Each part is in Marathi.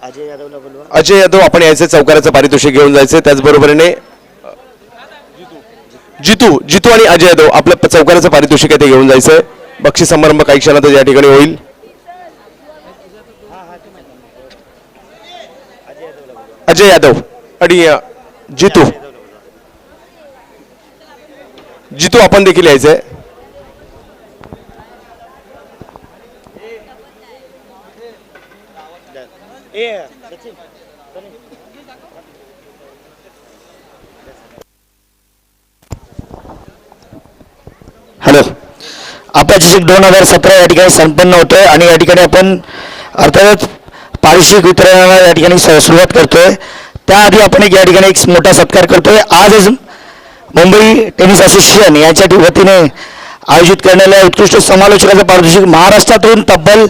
अजय यादवला बोलवा. अजय यादव आपण यायचे, चौकाराचं पारितोषिक घेऊन जायचं. त्याचबरोबरीने जितू आणि अजय यादव आपलं चौकाराचं पारितोषिक आहे ते घेऊन जायचं. बक्षीस समारंभ काही क्षणातच या ठिकाणी होईल. अजय यादव आणि जितू आपण देखील यायचंय. हॅलो, आपला चषक 2017 या ठिकाणी संपन्न होतोय आणि या ठिकाणी आपण अर्थातच पारितोषिक वितरणाला या ठिकाणी सुरुवात करतोय. त्याआधी आपण या ठिकाणी एक मोठा सत्कार करतोय. आजच मुंबई टेनिस असोसिएशन यांच्या वतीने आयोजित करण्याला उत्कृष्ट समालोचकाचं पारितोषिक महाराष्ट्रातून तब्बल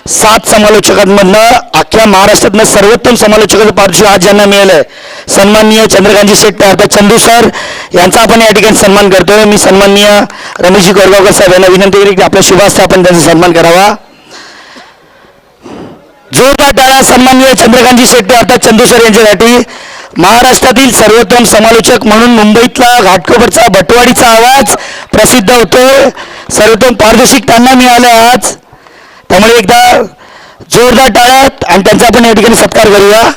7 समालोचकांमधनं अख्ख्या महाराष्ट्रातनं सर्वोत्तम समालोचकाचं पारितोषिक आज ज्यांना मिळालंय, सन्माननीय चंद्रकांतजी शेट्टी अर्थात चंदू सर यांचा आपण या ठिकाणी सन्मान करतोय. मी सन्माननीय रमेशजी कोरगावकर साहेब यांना विनंती केली की आपल्या शुभ हस्ते आपण त्यांचा सन्मान करावा. जोरदार टाळ्या सन्माननीय चंद्रकांतजी शेट्टी अर्थात चंदू सर यांच्यासाठी. महाराष्ट्रातील सर्वोत्तम समालोचक म्हणून मुंबईतला घाटकोपरचा भटवाडीचा आवाज प्रसिद्ध होतोय. सर्वोत्तम पारितोषिक त्यांना मिळालं आज. त्यामुळे एकदा जोरदार टाळ्यात आणि त्यांचा आपण या ठिकाणी सत्कार करूया.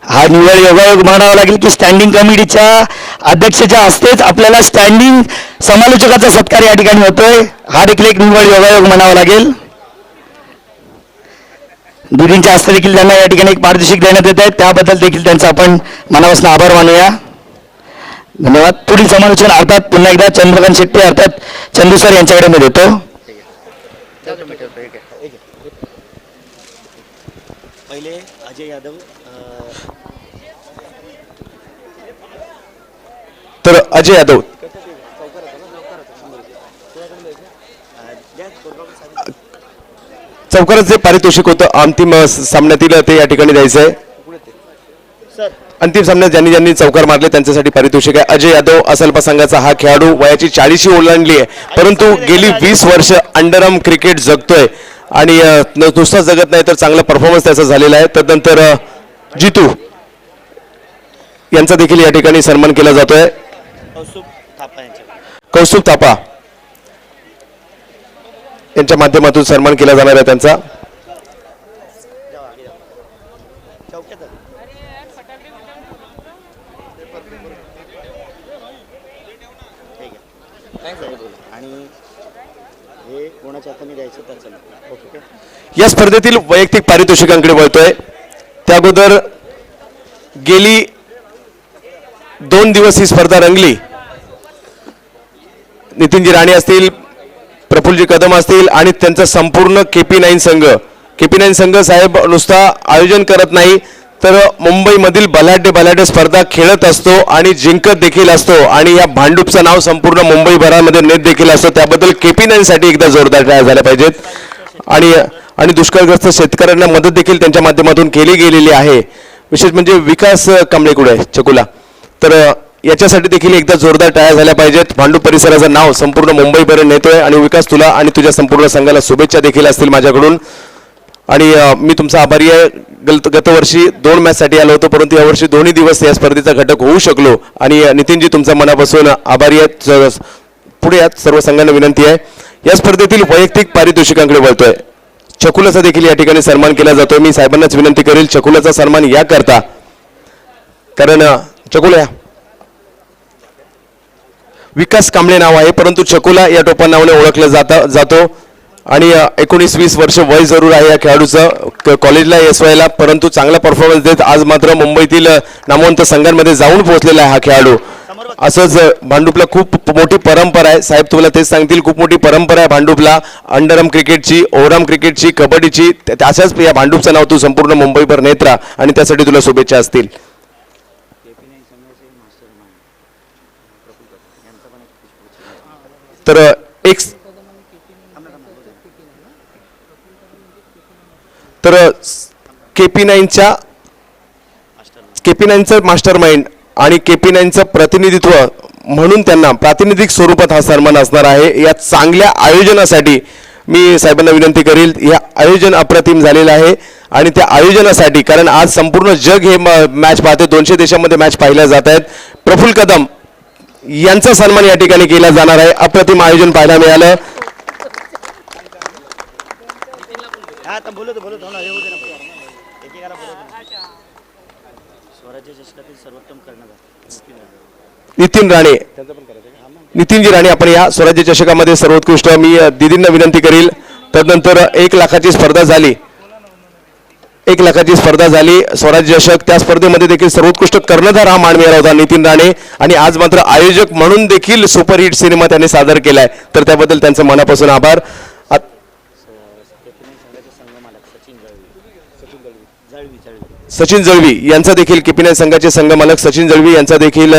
हा निव्वळ योगायोग म्हणावा लागेल की स्टँडिंग कमिटीच्या अध्यक्षाच्या हस्तेच आपल्याला स्टँडिंग समालोचकाचा सत्कार या ठिकाणी होतोय. हा देखील एक निव्वळ योगायोग म्हणावा लागेल. दोघींच्या हस्ते देखील त्यांना या ठिकाणी एक पारितोषिक देण्यात येत आहे. त्याबद्दल देखील त्यांचा आपण मनापासून आभार मानूया. धन्यवाद. पुढील समालोचन अर्थात पुन्हा एकदा चंद्रकांत शेट्टी अर्थात चंदू सर यांच्याकडे मी देतो. पहिले अजय यादव. तर अजय यादव चौकारात जे पारितोषिक होतं अंतिम सामन्यातील ते या ठिकाणी द्यायचंय. अंतिम सामन्यात ज्यांनी ज्यांनी चौकार मारले त्यांच्यासाठी पारितोषिक आहे. अजय यादव असल्पा संघाचा हा खेळाडू वयाची 40 ओलांडली आहे, परंतु गेली 20 वर्ष अंडरआर्म क्रिकेट जगतोय आणि नुसता जगत नाही तर चांगला परफॉर्मन्स त्याचा झालेला आहे. तदनंतर जितू यांचा देखील या ठिकाणी सन्मान केला जातोय. कौस्तुभ थापा यांच्या माध्यमातून सन्मान केला जाणार आहे त्यांचा. या स्पर्धेतील वैयक्तिक पारितोषिकांकडे वळतोय. त्या अगोदर गेली 2 दिवस ही स्पर्धा रंगली. नितीनजी राणे असतील, प्रफुल्लजी कदम असतील आणि त्यांचा संपूर्ण KP9 संघ साहेब नुसता आयोजन करत नाही तर मुंबईमधील बलाढ्य स्पर्धा खेळत असतो आणि जिंकत देखील असतो आणि या भांडूपचं नाव संपूर्ण मुंबईभरामध्ये नेत देखील असतो. त्याबद्दल KP9 साठी एकदा जोरदार टाळ्या झाल्या पाहिजेत. आणि दुष्काळग्रस्त शेतकऱ्यांना मदत देखील त्यांच्या माध्यमातून केली गेलेली आहे. विशेष म्हणजे विकास कांबळेकुडे चकुला, तर याच्यासाठी देखील एकदा जोरदार टाळ्या झाल्या पाहिजेत. भांडूप परिसराचं नाव संपूर्ण मुंबईपर्यंत नेतोय आणि विकास तुला आणि तुझ्या संपूर्ण संघाला शुभेच्छा देखील असतील माझ्याकडून. आणि मी तुमचा आभारी आहे. गतवर्षी 2 मॅचसाठी आलो होतो, परंतु यावर्षी दोन्ही दिवस या स्पर्धेचा घटक होऊ शकलो आणि नितीनजी तुमचा मनापासून आभारी आहेत. पुढे यात सर्व संघांना विनंती आहे. या स्पर्धेतील वैयक्तिक पारितोषिकांकडे वळतोय. चकुलाचा देखील या ठिकाणी सन्मान केला जातोय. मी साहेबांनाच विनंती करेल चकुलाचा सन्मान या करता, कारण चकुला विकास कांबळे नाव आहे परंतु चकुला या टोपण नावाने ओळखलं जातो आणि 19-20 वर्ष वय जरूर आहे या खेळाडूचं. कॉलेजला SY ला परंतु चांगला परफॉर्मन्स देत आज मात्र मुंबईतील नामवंत संघांमध्ये जाऊन पोहोचलेला आहे हा खेळाडू. असंच भांडुपला खूप मोठी परंपरा आहे. साहेब तुम्हाला तेच सांगतील, खूप मोठी परंपरा आहे भांडुपला. अंडरआर्म क्रिकेटची, ओव्हरआर्म क्रिकेटची, कबड्डीची. अशाच या भांडुपचं नाव तू संपूर्ण मुंबईभर नेत राहा आणि त्यासाठी तुला शुभेच्छा असतील. तर एक तर KP9चं मास्टर माइंड आणि KP9चं प्रतिनिधित्व म्हणून त्यांना प्रातिनिधिक स्वरूपात हा सन्मान असणार आहे. या चांगल्या आयोजनासाठी मी साहेबांना विनंती करील. या आयोजन अप्रतिम झालेलं आहे आणि त्या आयोजनासाठी, कारण आज संपूर्ण जग हे मॅच पाहते, 200 देशांमध्ये मॅच पाहिल्या जात आहेत. प्रफुल्ल कदम यांचा सन्मान या ठिकाणी केला जाणार आहे. अप्रतिम आयोजन पाहायला मिळालं. आता बोलत हो ना, येऊ दे ना, एकेकाला बोलत ना. स्वराज्य चषकातील सर्वोत्तम कर्णधार नितीनजी राणे आपण या स्वराज्य चषकामध्ये सर्वोत्कृष्ट, मी दिदींना विनंती करील. तदनंतर 1 लाखाची स्पर्धा झाली, 1 लाखाची स्पर्धा झाली स्वराज्य चषक. त्या स्पर्धेमध्ये देखील सर्वोत्कृष्ट कर्णधार हा मान मिळाला होता नितीन राणे, आणि आज मात्र आयोजक म्हणून देखील सुपरहिट सिनेमा त्यांनी सादर केलाय, तर त्याबद्दल त्यांचं मनापासून आभार. सचिन जळवी यांचा देखील KP9 संघाचे संघमालक सचिन जळवी यांचा देखील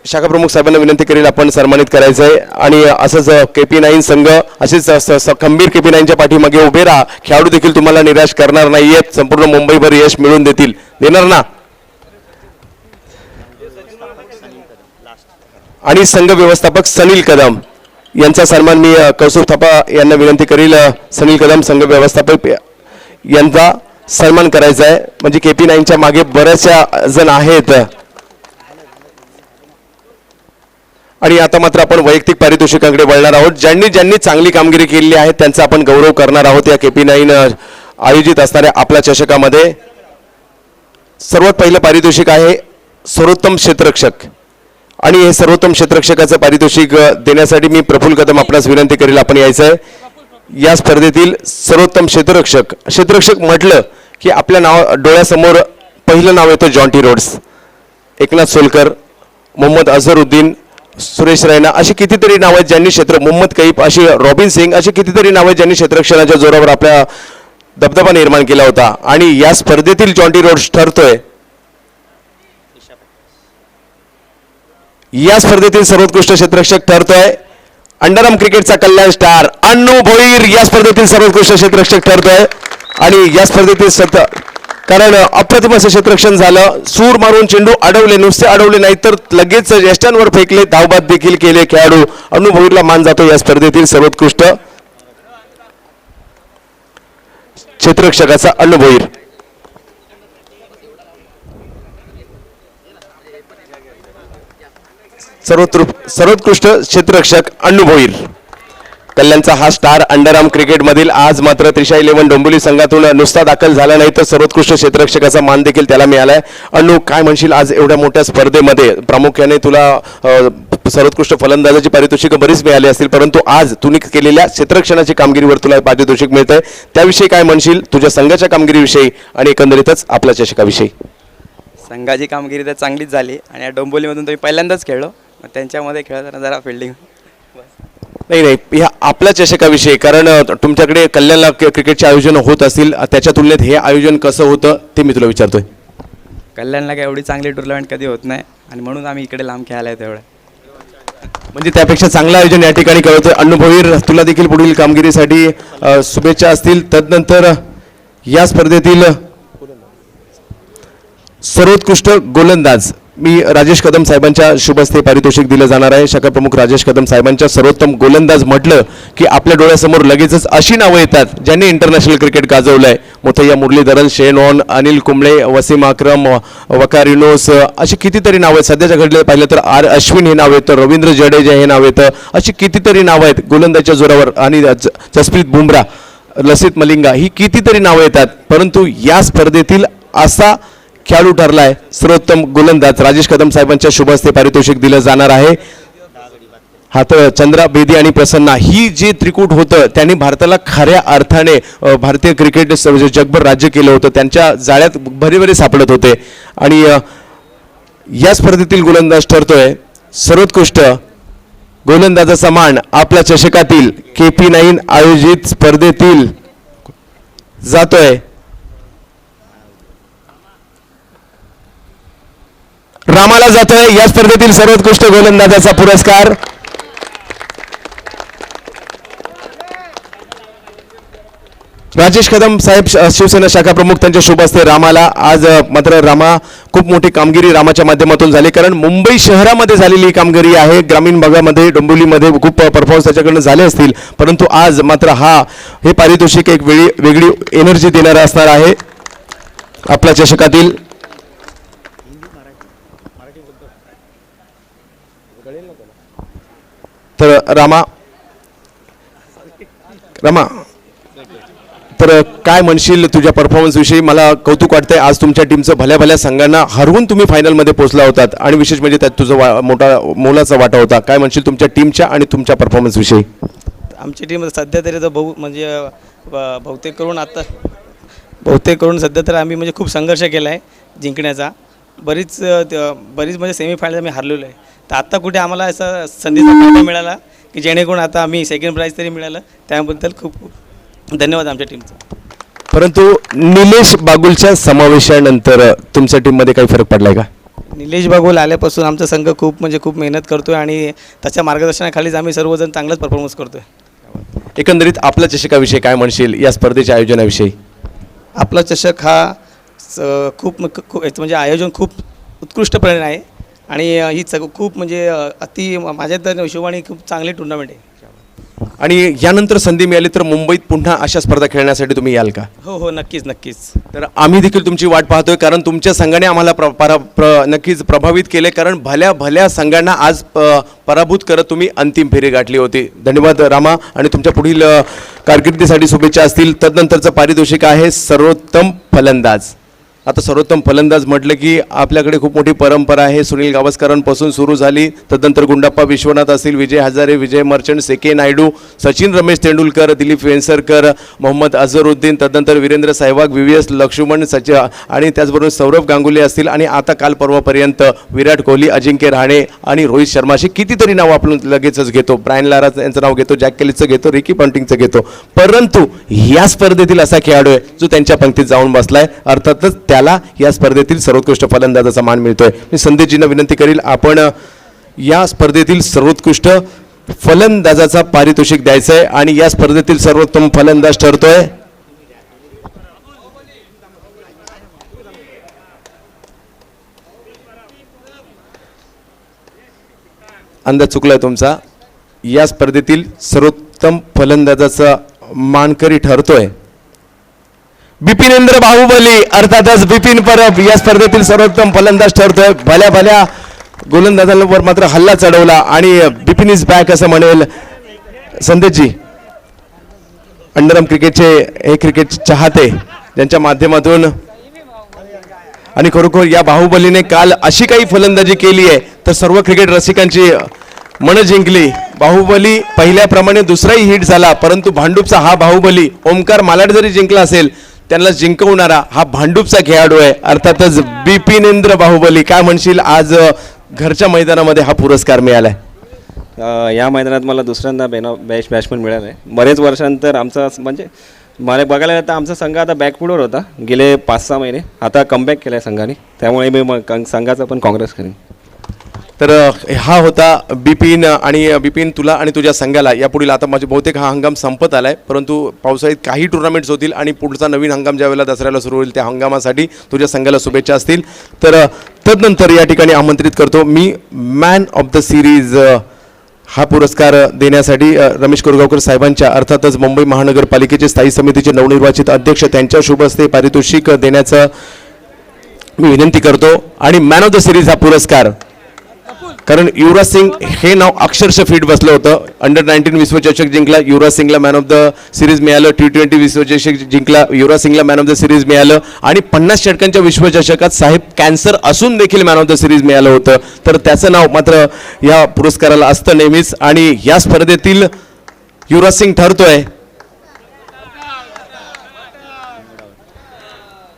शाखा प्रमुख साहेबांना विनंती करेल आपण सन्मानित करायचं आहे. आणि असंच KP9 संघ असेच खंबीर KP9च्या पाठीमागे उभे राहा. खेळाडू देखील तुम्हाला निराश करणार नाहीयेत, संपूर्ण मुंबईभर यश मिळवून देणार ना. आणि संघ व्यवस्थापक सनील कदम यांचा सन्मान मी कौस्तुभ थापा यांना विनंती करील. सनील कदम संघ व्यवस्थापक यांचा सन्मान करायचा आहे, म्हणजे KP9च्या मागे बऱ्याचशा जण आहेत. आणि आता मात्र आपण वैयक्तिक पारितोषिकांकडे वळणार आहोत. ज्यांनी चांगली कामगिरी केलेली आहे त्यांचा आपण गौरव करणार आहोत या KP9 आयोजित असणाऱ्या आपल्या चषकामध्ये. सर्वात पहिलं पारितोषिक आहे सर्वोत्तम क्षेत्ररक्षक, आणि हे सर्वोत्तम क्षेत्ररक्षकाचं पारितोषिक देण्यासाठी मी प्रफुल्ल कदम आपणास विनंती करेल आपण यायचं आहे. या स्पर्धेतील सर्वोत्तम क्षेत्ररक्षक म्हटलं की आपल्या डोळ्यासमोर पहिलं नाव येतं जॉन्टी रोड्स, एकनाथ सोलकर, मोहम्मद अझरुद्दीन, सुरेश रैना, अशी कितीतरी नावं आहेत ज्यांनी मोहम्मद कैफ, अशी रॉबिन सिंग, अशी कितीतरी नावं आहेत ज्यांनी क्षेत्ररक्षणाच्या जोरावर आपल्या दबदबा निर्माण केला होता. आणि या स्पर्धेतील जॉन्टी रोड्स ठरतोय, या स्पर्धेतील सर्वोत्कृष्ट क्षेत्ररक्षक ठरतोय अंडरआर्म क्रिकेटचा कल्याण स्टार अन्नू भोईर, या स्पर्धेतील सर्वोत्कृष्ट क्षेत्ररक्षक ठरतोय. आणि या स्पर्धेतील कारण अप्रतिम असं क्षेत्ररक्षण झालं. सूर मारून चेंडू अडवले, नुसते अडवले नाही तर लगेच यष्ट्यांवर फेकले, धावबाद देखील केले खेळाडू. अन्नू भोईरला मान जातो या स्पर्धेतील सर्वोत्कृष्ट क्षेत्ररक्षकाचा अन्नू भोईर. सर्वोत्कृष्ट क्षेत्ररक्षक अन्नू भोईर, कल्याणचा हा स्टार अंडरआर्म क्रिकेटमधील आज मात्र त्रिशा 11 डोंबिवली संघातून नुसता दाखल झाला नाही तर सर्वोत्कृष्ट क्षेत्ररक्षकाचा मान देखील त्याला मिळालाय. अन्नू, काय म्हणशील आज एवढ्या मोठ्या स्पर्धेमध्ये? प्रामुख्याने तुला सर्वोत्कृष्ट फलंदाजाची पारितोषिक बरीच मिळाली असतील, परंतु आज तुम्ही केलेल्या क्षेत्ररक्षणाची कामगिरीवर तुला पारितोषिक मिळतंय, त्याविषयी काय म्हणशील? तुझ्या संघाच्या कामगिरीविषयी आणि एकंदरीतच आपल्या चषकाविषयी. संघाची कामगिरी तर चांगलीच झाली आणि या डोंबिवलीमधून तुम्ही पहिल्यांदाच खेळलो, मग त्यांच्यामध्ये खेळताना जरा फिल्डिंग नाही ह्या आपल्या चषकाविषयी, कारण तुमच्याकडे कल्याणला क्रिकेटचे आयोजन होत असतील, त्याच्या तुलनेत हे आयोजन कसं होतं ते मी तुला विचारतोय. कल्याणला काय एवढी चांगली टुर्नामेंट कधी होत नाही आणि म्हणून आम्ही इकडे लांब खेळायला येतो एवढं. म्हणजे त्यापेक्षा चांगलं आयोजन या ठिकाणी करतोय. अन्नू भोईर, तुला देखील पुढील कामगिरीसाठी शुभेच्छा असतील. तदनंतर या स्पर्धेतील सर्वोत्कृष्ट गोलंदाज मी राजेश कदम साहेबांच्या शुभ हस्ते पारितोषिक दिलं जाणार आहे. शाखा प्रमुख राजेश कदम साहेबांच्या सर्वोत्तम गोलंदाज म्हटलं की आपल्या डोळ्यासमोर लगेचच अशी नावं येतात ज्यांनी इंटरनॅशनल क्रिकेट गाजवलंय. मुथय्या मुरलीधरन, शेन वॉर्न, अनिल कुंबळे, वसीम अक्रम, वकार युनुस, अशी कितीतरी नावं आहेत. सध्याच्या घडले पाहिलं तर आर अश्विन हे नाव येतं, रवींद्र जडेजा हे नाव येतं, अशी कितीतरी नावं आहेत गोलंदाजच्या जोरावर. आणि जसप्रीत बुमराह, लसित मलिंगा, ही कितीतरी नावं येतात. परंतु या स्पर्धेतील असा खेळाडू ठरलाय सर्वोत्तम गोलंदाज, राजेश कदम साहेबांच्या शुभ हस्ते पारितोषिक दिलं जाणार आहे. हात चंद्रा, बेदी आणि प्रसन्ना, ही जे त्रिकूट होतं त्यांनी भारताला खऱ्या अर्थाने भारतीय क्रिकेट जगभर राज्य केलं होतं. त्यांच्या जाळ्यात भरीभरी सापडत होते. आणि या स्पर्धेतील गोलंदाज ठरतोय सर्वोत्कृष्ट गोलंदाजाचा मान आपल्या चषकातील KP9 आयोजित स्पर्धेतील जातोय रामाला जातोय. या स्पर्धेतील सर्वोत्कृष्ट गोलंदाजाचा पुरस्कार राजेश कदम साहेब शिवसेना शाखा प्रमुख त्यांच्या शुभ हस्ते रामाला आज मात्र रामा खूप मोठी कामगिरी रामाच्या माध्यमातून झाली, कारण मुंबई शहरामध्ये झालेली ही कामगिरी आहे. ग्रामीण भागामध्ये डोंबिवलीमध्ये खूप परफॉर्मन्स त्याच्याकडनं झाले असतील, परंतु आज मात्र हे पारितोषिक एक वेगळी एनर्जी देणारं असणार आहे आपल्या चषकातील. तर रामा तर काय म्हणशील तुझ्या परफॉर्मन्स विषयी? मला कौतुक वाटतंय, आज तुमच्या टीमचं भल्या भल्या संघांना हरवून तुम्ही फायनलमध्ये पोहोचला होतात आणि विशेष म्हणजे त्यात तुझं मोलाचा वाटा होता. काय म्हणशील तुमच्या टीमच्या आणि तुमच्या परफॉर्मन्स विषयी? आमची टीम सध्या तरी तर बहुतेक करून सध्या तर आम्ही म्हणजे खूप संघर्ष केला आहे जिंकण्याचा. बरीच म्हणजे सेमीफायनल आम्ही हारलेलो आहे. तर आत्ता कुठे आम्हाला असा संधीचा फायदा मिळाला की जेणेकरून आता आम्ही सेकंड प्राईज तरी मिळालं, त्याबद्दल खूप धन्यवाद आमच्या टीमचं. परंतु निलेश बागुलच्या समावेशानंतर तुमच्या टीममध्ये काही फरक पडलाय का? निलेश बागुल आल्यापासून आमचा संघ खूप मेहनत करतो आहे आणि त्याच्या मार्गदर्शनाखालीच आम्ही सर्वजण चांगलाच परफॉर्मन्स करतो आहे. एकंदरीत आपल्या चषकाविषयी काय म्हणशील, या स्पर्धेच्या आयोजनाविषयी? आपला चषक हा खूप म्हणजे आयोजन खूप उत्कृष्टपणे आहे आणि ही खूप म्हणजे माझ्या तर हिशोबाने खूप चांगली टुर्नामेंट आहे. आणि यानंतर संधी मिळाली तर मुंबईत पुन्हा अशा स्पर्धा खेळण्यासाठी तुम्ही याल का? हो नक्कीच. तर आम्ही देखील तुमची वाट पाहतोय, कारण तुमच्या संघाने आम्हाला नक्कीच प्रभावित केले, कारण भल्या संघांना आज पराभूत करत तुम्ही अंतिम फेरी गाठली होती. धन्यवाद रामा आणि तुमच्या पुढील कारकिर्दीसाठी शुभेच्छा असतील. तदनंतरचं पारितोषिक आहे सर्वोत्तम फलंदाज. आता सर्वोत्तम फलंदाज म्हटलं की आपल्याकडे खूप मोठी परंपरा आहे. सुनील गावस्करांपासून सुरू झाली, तदनंतर गुंडाप्पा विश्वनाथ असतील, विजय हजारे, विजय मर्चंट, सेके नायडू, सचिन रमेश तेंडुलकर, दिलीप वेंसरकर, मोहम्मद अझरुद्दीन, तदनंतर वीरेंद्र सहवाग, VVS लक्ष्मण, आणि त्याचबरोबर सौरभ गांगुली असतील. आणि आता काल परवापर्यंत विराट कोहली, अजिंक्य रहाणे आणि रोहित शर्माशी कितीतरी नाव आपण लगेचच घेतो. ब्रायन लारा यांचं नाव घेतो, जॅक केलीचं घेतो, रिकी पॉन्टिंगचं घेतो, परंतु या स्पर्धेतील असा खेळाडू आहे जो त्यांच्या पंक्तीत जाऊन बसलाय. अर्थातच त्याला या स्पर्धेतील सर्वोत्कृष्ट फलंदाजाचा मान मिळतोय. मी संदेशजींना विनंती करील, आपण या स्पर्धेतील सर्वोत्कृष्ट फलंदाजाचा पारितोषिक द्यायचं आहे आणि या स्पर्धेतील सर्वोत्तम फलंदाज ठरतोय अंदाज चुकलाय तुमचा. या स्पर्धेतील सर्वोत्तम फलंदाजाचा मानकरी ठरतोय बिपिनेंद्र बाहुबली, अर्थातच बिपिन परब या स्पर्धेतील सर्वोत्तम फलंदाज ठरतोय. भल्या गोलंदाजांवर मात्र हल्ला चढवला आणि बिपिन इज बॅक असं म्हणेल संदेशजी. अंडरआर्म क्रिकेटचे हे क्रिकेट चाहते ज्यांच्या माध्यमातून, आणि खरोखर या बाहुबलीने काल अशी काही फलंदाजी केली आहे तर सर्व क्रिकेट रसिकांची मन जिंकली. बाहुबली पहिल्याप्रमाणे दुसराही हिट झाला, परंतु भांडूपचा हा बाहुबली, ओमकार मालाड जरी जिंकला असेल त्यांना जिंकवणारा हा भांडूपचा खेळाडू आहे, अर्थातच बिपिनेंद्र बाहुबली. काय म्हणशील, आज घरच्या मैदानामध्ये हा पुरस्कार मिळालाय? या मैदानात मला दुसऱ्यांदा बेस्ट बॅट्समन मिळाला आहे. बरेच वर्षांतर आमचा म्हणजे मला बघायला गेलं तर आमचा संघ आता बॅकफुटवर होता गेले 5-6 महिने, आता कमबॅक केला आहे संघाने, त्यामुळे मी संघाचा पण काँग्रेस करेन. तर हा होता बिपिन. आणि बिपिन, तुला आणि तुझ्या संघाला यापुढील, आता माझे बहुतेक हा हंगाम संपत आलाय, परंतु पावसाळ्यात काही टुर्नामेंट्स होतील आणि पुढचा नवीन हंगाम ज्या वेळेला दसऱ्याला सुरू होईल त्या हंगामासाठी तुझ्या संघाला शुभेच्छा असतील. तर तदनंतर या ठिकाणी आमंत्रित करतो मी मॅन ऑफ द सिरीज हा पुरस्कार देण्यासाठी रमेश कोरगावकर साहेबांच्या, अर्थातच मुंबई महानगरपालिकेचे स्थायी समितीचे नवनिर्वाचित अध्यक्ष त्यांच्या शुभ हस्ते पारितोषिक देण्याचं मी विनंती करतो. आणि मॅन ऑफ द सिरीज हा पुरस्कार, कारण युवराज सिंग हे नाव अक्षरशः फिट बसलं होतं. अंडर-19 विश्वचषक जिंकला, युवराज सिंगला मॅन ऑफ द सिरीज मिळालं. T20 विश्वचषक जिंकला, युवराज सिंगला मॅन ऑफ द सिरीज मिळालं. आणि 50 षटकांच्या विश्वचषकात साहेब कॅन्सर असून देखील मॅन ऑफ द सिरीज मिळालं होतं. तर त्याचं नाव मात्र या पुरस्काराला असतं नेहमीच. आणि या स्पर्धेतील युवराज सिंग ठरतोय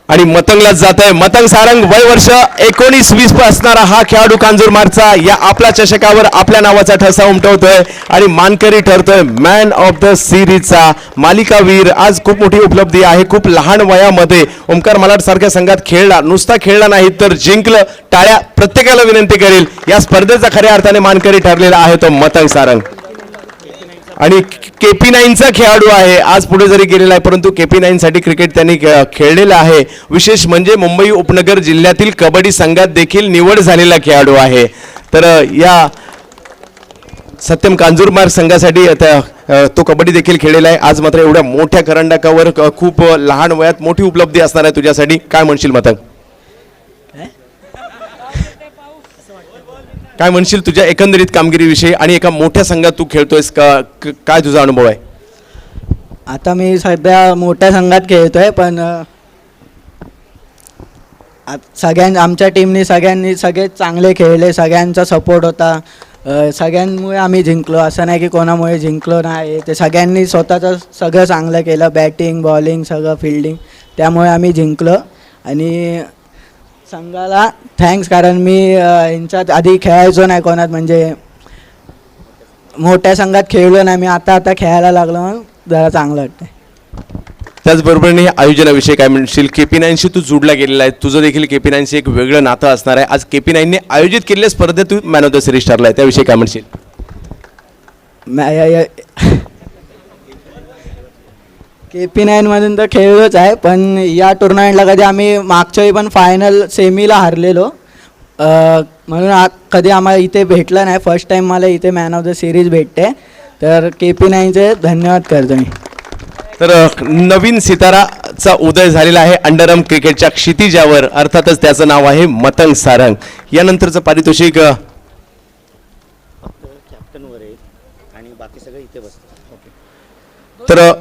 आणि मतंगलाच जात आहे. मतंग सारंग, वय वर्ष 19-20 असणारा हा खेळाडू कांजूरमार्गचा या आपल्या चषकावर आपल्या नावाचा ठसा उमटवतोय आणि मानकरी ठरतोय मॅन ऑफ द सिरीजचा. मालिकावीर, आज खूप मोठी उपलब्धी आहे. खूप लहान वयामध्ये ओमकार मालाड सारख्या संघात खेळला, नुसता खेळला नाही तर जिंकलं. टाळ्या प्रत्येकाला विनंती करेल. या स्पर्धेचा खऱ्या अर्थाने मानकरी ठरलेला आहे तो मतंग सारंग. आणि KP9चा खेळाडू आहे, आज पुढे जरी गेलेला आहे परंतु KP9 साठी क्रिकेट त्यांनी खेळलेलं आहे. विशेष म्हणजे मुंबई उपनगर जिल्ह्यातील कबड्डी संघात देखील निवड झालेला खेळाडू आहे. तर या सत्यम कांजूरमार्ग संघासाठी तो कबड्डी देखील खेळलेला आहे. आज मात्र एवढ्या मोठ्या करंडकावर खूप लहान वयात मोठी उपलब्धी असणार आहे तुझ्यासाठी. काय म्हणशील मतंग? काय म्हणशील तुझ्या एकंदरीत कामगिरीविषयी आणि एका मोठ्या संघात तू खेळतोयस का, काय तुझा अनुभव आहे? आता मी सध्या मोठ्या संघात खेळतोय, पण आमच्या टीमने सगळे चांगले खेळले, सगळ्यांचा सपोर्ट होता. सगळ्यांमुळे आम्ही जिंकलो, असं नाही की कोणामुळे जिंकलो नाही. ते सगळ्यांनी स्वतःचं सगळं चांगलं केलं, बॅटिंग बॉलिंग सगळं फील्डिंग, त्यामुळे आम्ही जिंकलो. आणि संघाला थँक्स, कारण मी यांच्यात आधी खेळायचो नाही कोणात, म्हणजे मोठ्या संघात खेळलो नाही मी, आता खेळायला लागलो म्हणून जरा चांगलं वाटतं. त्याचबरोबर आयोजनाविषयी काय म्हणशील? KP9शी तू जोडला गेलेला आहे, तुझं देखील KP9शी एक वेगळं नातं असणार आहे. आज KP9ने आयोजित केलेल्या स्पर्धेत तू मॅन ऑफ द सिरीज ठरला आहे, त्याविषयी काय म्हणशील? KP9 मधून तर खेळलोच आहे, पण या टुर्नामेंटला कधी आम्ही मागच्याही पण फायनल सेमीला हारलेलो, म्हणून कधी आम्हाला इथे भेटलं नाही. फर्स्ट टाईम मला इथे मॅन ऑफ द सिरीज भेटते, तर KP9चे धन्यवाद करतो मी. तर नवीन सिताराचा उदय झालेला आहे अंडरआर्म क्रिकेटच्या क्षितिजावर, अर्थातच त्याचं नाव आहे मतंग सारंग. यानंतरचं पारितोषिक कॅप्टनवर आहे आणि बाकी सगळं इथे बसतं. तर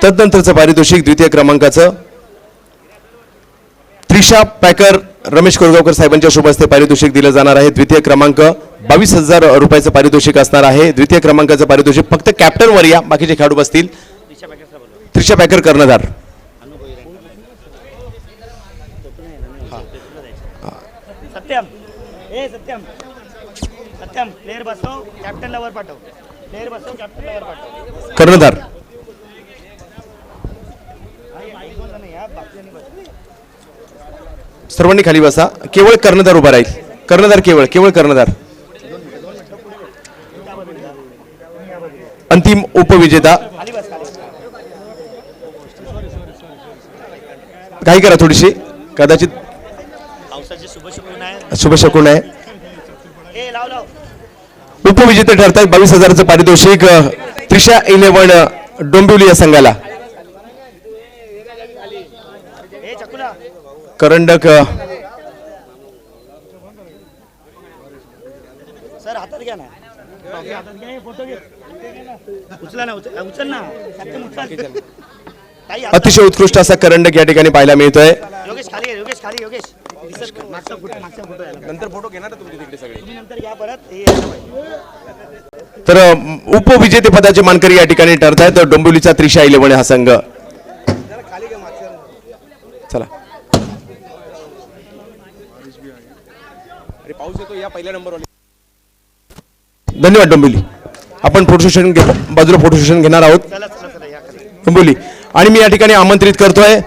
तदनंतरचं पारितोषिक द्वितीय क्रमांकाचं त्रिशा पॅकर रमेश कोरगावकर साहेबांच्या शुभ हस्ते पारितोषिक दिलं जाणार आहे. द्वितीय क्रमांक 22,000 रुपयाचं पारितोषिक असणार आहे. द्वितीय क्रमांकाचं पारितोषिक फक्त कॅप्टनवर या, बाकीचे खेळाडू बसतील. त्रिशा पॅकर कर्णधार. सत्यम सत्यम प्लेयर बसव, कॅप्टनला वर पाठव. प्लेयर बसव, कॅप्टनला वर पाठव. कर्णधार सर्वांनी खाली बसा. केवळ कर्णधार उभा राहील. कर्णधार केवळ कर्णधार. अंतिम उपविजेता. काही करा थोडीशी, कदाचित पावसाचे शुभशकुन शुभशकुन आहे. उपविजेते ठरतात. 22,000चं पारितोषिक त्रिशा 11 डोंबिवली या संघाला. करंडक सर हातात घ्या ना, फोटो घे. उचला ना, उचल ना. अतिशय उत्कृष्ट असा करंडक या ठिकाणी पाहायला मिळतोय. योगेश खाली, योगेश खाली, योगेश मागचा फोटो नंतर फोटो घेणार तुम्ही तिकडे सगळे. तुम्ही नंतर घ्या परत. तर उपविजेते पदाचे मानकरी या ठिकाणी ठरतायत डोंबिवलीचा त्रिशा 11 हा संघ. चला धन्यवाद डोंबिवली. आपण फोटो सेशन बाजूला फोटो सेशन घेणार आहोत डोंबिवली. आणि मी या ठिकाणी आमंत्रित करतोय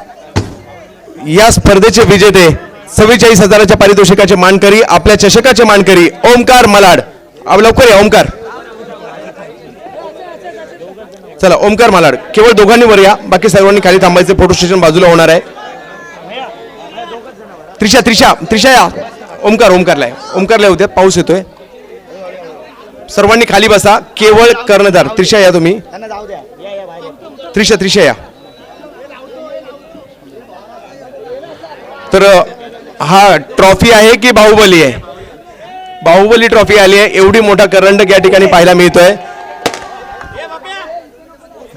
या स्पर्धेचे विजेते 44,000च्या पारितोषिकाचे मानकरी, आपल्या चषकाचे मानकरी ओमकार मलाड. लवकर या ओमकार. चला ओमकार मलाड. केवळ दोघांनी वर या, बाकी सर्वांनी खाली थांबायचे. फोटो सेशन बाजूला होणार आहे. त्रिशा या. ओमकारला येऊ द्या, पाऊस येतोय. सर्वांनी खाली बसा. केवळ कर्णधार त्रिशा या तुम्ही. त्रिशा या. तर हा ट्रॉफी आहे की बाहुबली आहे? बाहुबली ट्रॉफी आली आहे. एवढी मोठा करंडक या ठिकाणी पाहायला मिळतोय.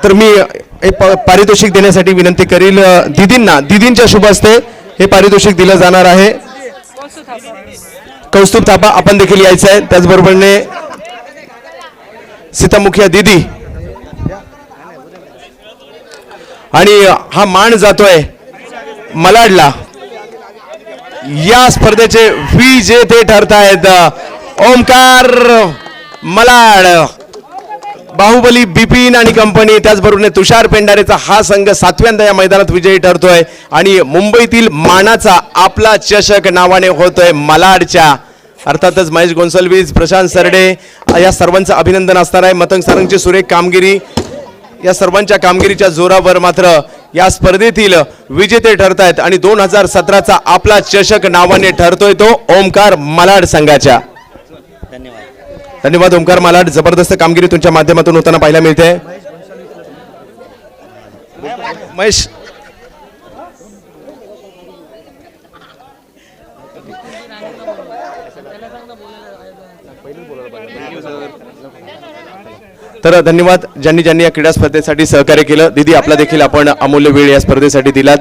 तर मी पारितोषिक देण्यासाठी विनंती करील दीदींच्या शुभ हस्ते हे पारितोषिक दिलं जाणार आहे. कौस्तुभ थापा आपण देखील यायचं आहे. त्याचबरोबरने सीतामुखिया दीदी. आणि हा मान जातोय मलाडला. या स्पर्धेचे विजेते ठरतायत ओमकार मलाड, बाहुबली बिपिन आणि कंपनी. त्याचबरोबर तुषार पेंढारेचा हा संघ 7व्यांदा या मैदानात विजयी ठरतोय. आणि मुंबईतील मानाचा आपला चषक नावाने होतोय मलाडच्या अर्थातच महेश गोन्सल्विस, प्रशांत सरडे या सर्वांचं अभिनंदन असणार आहे. मतंग सारंगची सुरेख कामगिरी, या सर्वांच्या कामगिरीच्या जोरावर मात्र या स्पर्धेतील विजेते ठरत आहेत आणि 2017चा आपला चषक नावाने ठरतोय तो ओमकार मालाड संघाच्या. धन्यवाद ओमकार मालाड, जबरदस्त कामगिरी तुमच्या माध्यमातून होताना पाहायला मिळते. महेश, तर धन्यवाद ज्यांनी ज्यांनी या क्रीडा स्पर्धेसाठी सहकार्य केलं. दीदी, आपला देखील आपण अमूल्य वेळ या स्पर्धेसाठी दिलात.